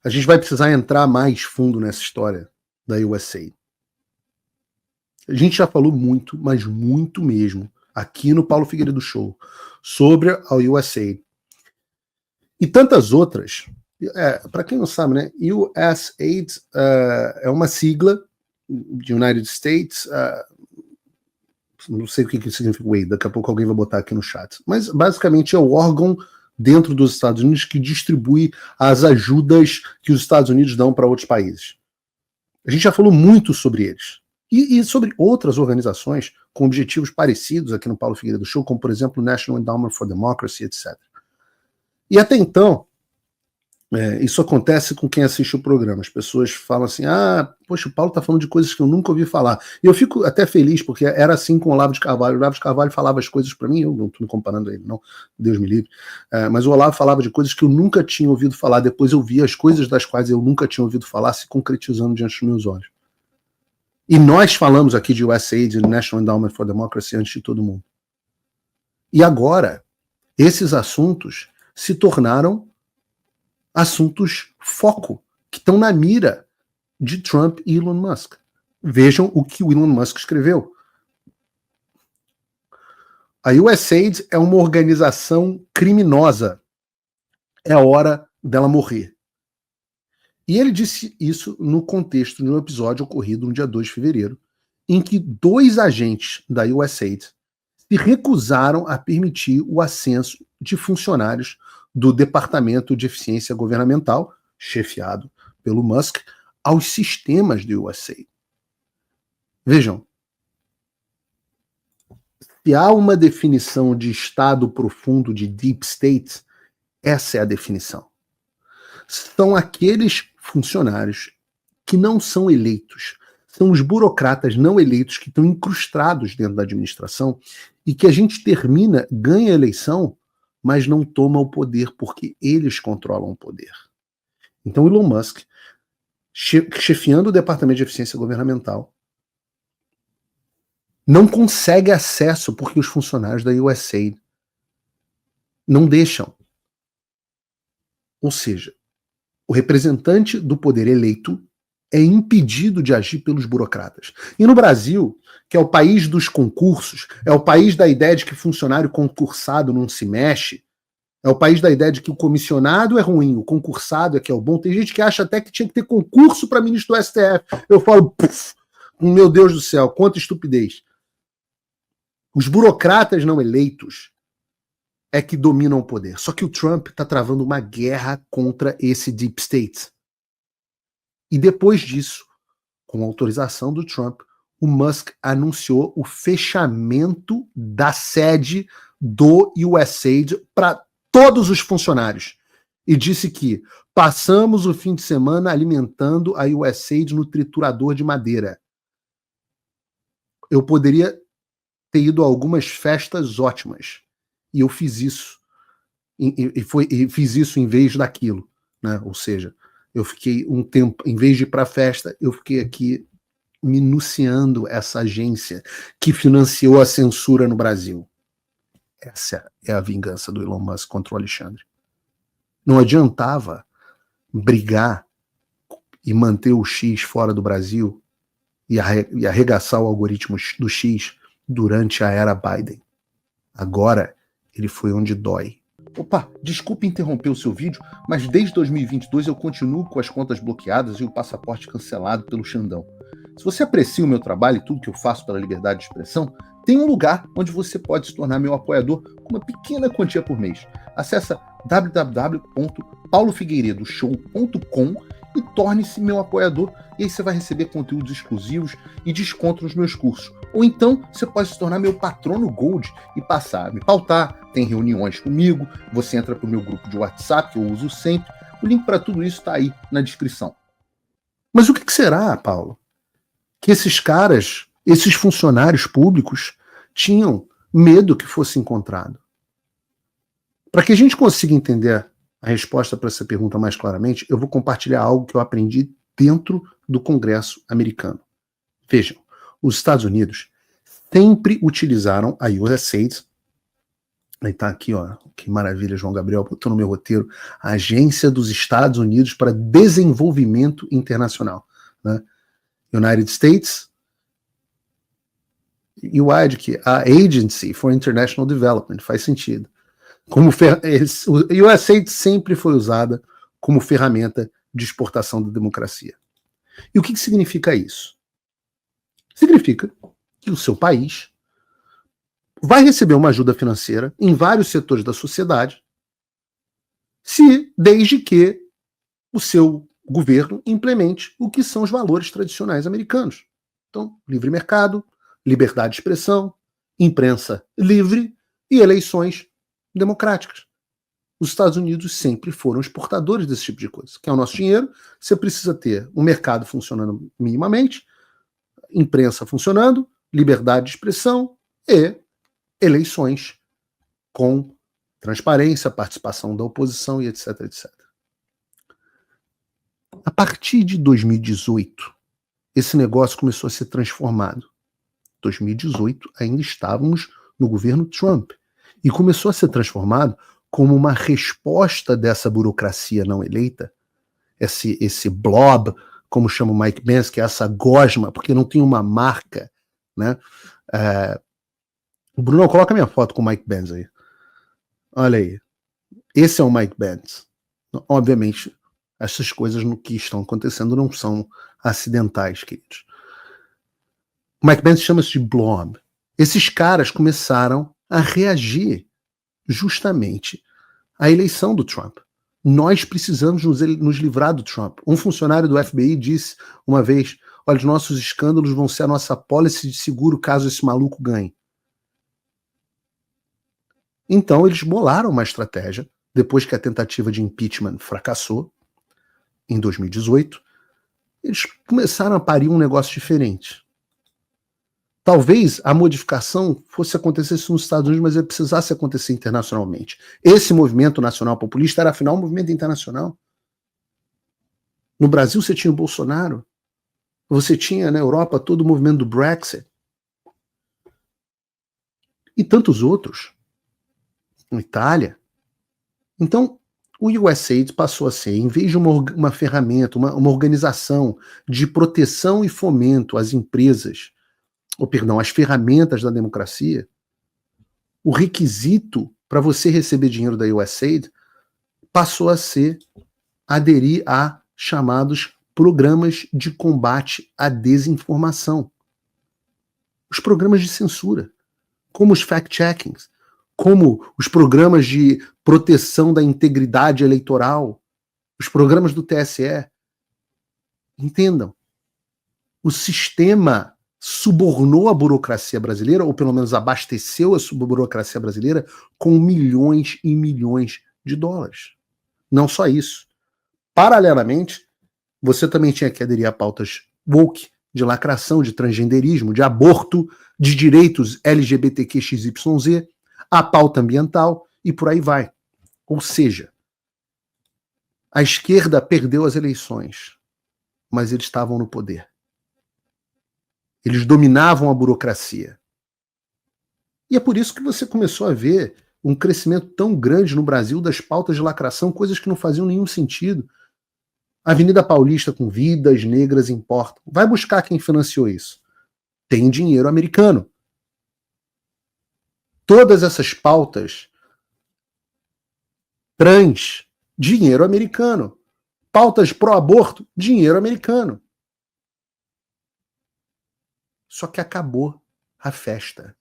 a gente vai precisar entrar mais fundo nessa história da USAID. A gente já falou muito, mas muito mesmo, aqui no Paulo Figueiredo Show, sobre a USAID. E tantas outras. Para quem não sabe, né? USAID é uma sigla de United States. Não sei o que significa o AID, daqui a pouco alguém vai botar aqui no chat. Mas basicamente é o órgão dentro dos Estados Unidos que distribui as ajudas que os Estados Unidos dão para outros países. A gente já falou muito sobre eles. E sobre outras organizações com objetivos parecidos aqui no Paulo Figueiredo Show, como, por exemplo, o National Endowment for Democracy, etc. E até então, isso acontece com quem assiste o programa. As pessoas falam assim, poxa, o Paulo está falando de coisas que eu nunca ouvi falar. E eu fico até feliz, porque era assim com o Olavo de Carvalho. O Olavo de Carvalho falava as coisas para mim, eu não estou me comparando a ele, não, Deus me livre. Mas o Olavo falava de coisas que eu nunca tinha ouvido falar. Depois eu via as coisas das quais eu nunca tinha ouvido falar se concretizando diante dos meus olhos. E nós falamos aqui de USAID e National Endowment for Democracy antes de todo mundo. E agora, esses assuntos se tornaram assuntos foco, que estão na mira de Trump e Elon Musk. Vejam o que o Elon Musk escreveu. A USAID é uma organização criminosa. É hora dela morrer. E ele disse isso no contexto de um episódio ocorrido no dia 2 de fevereiro, em que 2 agentes da USAID se recusaram a permitir o ascenso de funcionários do Departamento de Eficiência Governamental, chefiado pelo Musk, aos sistemas do USAID. Vejam, se há uma definição de estado profundo de Deep State, essa é a definição. São aqueles funcionários que não são eleitos, são os burocratas não eleitos que estão incrustados dentro da administração e que a gente termina, ganha a eleição, mas não toma o poder porque eles controlam o poder. Então Elon Musk, chefiando o Departamento de Eficiência Governamental, não consegue acesso porque os funcionários da USAID não deixam. Ou seja, o representante do poder eleito é impedido de agir pelos burocratas. E no Brasil, que é o país dos concursos, é o país da ideia de que funcionário concursado não se mexe, é o país da ideia de que o comissionado é ruim, o concursado é que é o bom. Tem gente que acha até que tinha que ter concurso para ministro do STF. Eu falo, meu Deus do céu, quanta estupidez. Os burocratas não eleitos é que dominam o poder. Só que o Trump está travando uma guerra contra esse Deep State. E depois disso, com a autorização do Trump, o Musk anunciou o fechamento da sede do USAID para todos os funcionários. E disse que passamos o fim de semana alimentando a USAID no triturador de madeira. Eu poderia ter ido a algumas festas ótimas. E eu fiz isso. E fiz isso em vez daquilo. Né? Ou seja, eu fiquei um tempo, em vez de ir para a festa, eu fiquei aqui minuciando essa agência que financiou a censura no Brasil. Essa é a vingança do Elon Musk contra o Alexandre. Não adiantava brigar e manter o X fora do Brasil e arregaçar o algoritmo do X durante a era Biden. Agora, ele foi onde dói. Opa, desculpe interromper o seu vídeo, mas desde 2022 eu continuo com as contas bloqueadas e o passaporte cancelado pelo Xandão. Se você aprecia o meu trabalho e tudo que eu faço pela liberdade de expressão, tem um lugar onde você pode se tornar meu apoiador com uma pequena quantia por mês. Acesse www.paulofigueiredoshow.com e torne-se meu apoiador, e aí você vai receber conteúdos exclusivos e desconto nos meus cursos. Ou então você pode se tornar meu patrono Gold e passar a me pautar, tem reuniões comigo, você entra para o meu grupo de WhatsApp, que eu uso sempre. O link para tudo isso está aí na descrição. Mas o que será, Paulo, que esses caras, esses funcionários públicos, tinham medo que fosse encontrado? Para que a gente consiga entender a resposta para essa pergunta mais claramente, eu vou compartilhar algo que eu aprendi dentro do Congresso americano. Vejam, os Estados Unidos sempre utilizaram a USAID Aí tá aqui, ó, que maravilha, João Gabriel, botou no meu roteiro, a Agência dos Estados Unidos para Desenvolvimento Internacional, né? United States, UID, que a Agency for International Development, faz sentido. O USAID sempre foi usada como ferramenta de exportação da democracia. E o que significa isso? Significa que o seu país vai receber uma ajuda financeira em vários setores da sociedade, desde que o seu governo implemente o que são os valores tradicionais americanos. Então, livre mercado, liberdade de expressão, imprensa livre e eleições democráticas. Os Estados Unidos sempre foram exportadores desse tipo de coisa. Que é o nosso dinheiro, você precisa ter um mercado funcionando minimamente, imprensa funcionando, liberdade de expressão e eleições com transparência, participação da oposição e etc, etc. A partir de 2018, esse negócio começou a ser transformado. 2018 ainda estávamos no governo Trump e começou a ser transformado como uma resposta dessa burocracia não eleita, esse blob, como chama o Mike Pence, que é essa gosma, porque não tem uma marca, né? Bruno, coloca minha foto com o Mike Pence aí. Olha aí. Esse é o Mike Pence. Obviamente, essas coisas no que estão acontecendo não são acidentais, queridos. O Mike Pence chama-se de blob. Esses caras começaram a reagir justamente à eleição do Trump. Nós precisamos nos livrar do Trump. Um funcionário do FBI disse uma vez, olha, os nossos escândalos vão ser a nossa pólice de seguro caso esse maluco ganhe. Então eles bolaram uma estratégia, depois que a tentativa de impeachment fracassou, em 2018, eles começaram a parir um negócio diferente. Talvez a modificação fosse acontecer nos Estados Unidos, mas ele precisasse acontecer internacionalmente. Esse movimento nacional populista era, afinal, um movimento internacional. No Brasil, você tinha o Bolsonaro. Você tinha, na Europa, todo o movimento do Brexit. E tantos outros. Na Itália. Então, o USAID passou a ser, em vez de uma ferramenta, uma organização de proteção e fomento às empresas, às ferramentas da democracia, o requisito para você receber dinheiro da USAID passou a ser aderir a chamados programas de combate à desinformação. Os programas de censura, como os fact-checkings, como os programas de proteção da integridade eleitoral, os programas do TSE. Entendam, o sistema subornou a burocracia brasileira, ou pelo menos abasteceu a burocracia brasileira com milhões e milhões de dólares. Não só isso. Paralelamente, você também tinha que aderir a pautas woke, de lacração, de transgenderismo, de aborto, de direitos LGBTQXYZ, a pauta ambiental e por aí vai. Ou seja, a esquerda perdeu as eleições, mas eles estavam no poder. Eles dominavam a burocracia. E é por isso que você começou a ver um crescimento tão grande no Brasil das pautas de lacração, coisas que não faziam nenhum sentido. Avenida Paulista com vidas negras importam. Vai buscar quem financiou isso. Tem dinheiro americano. Todas essas pautas trans, dinheiro americano. Pautas pró-aborto, dinheiro americano. Só que acabou a festa.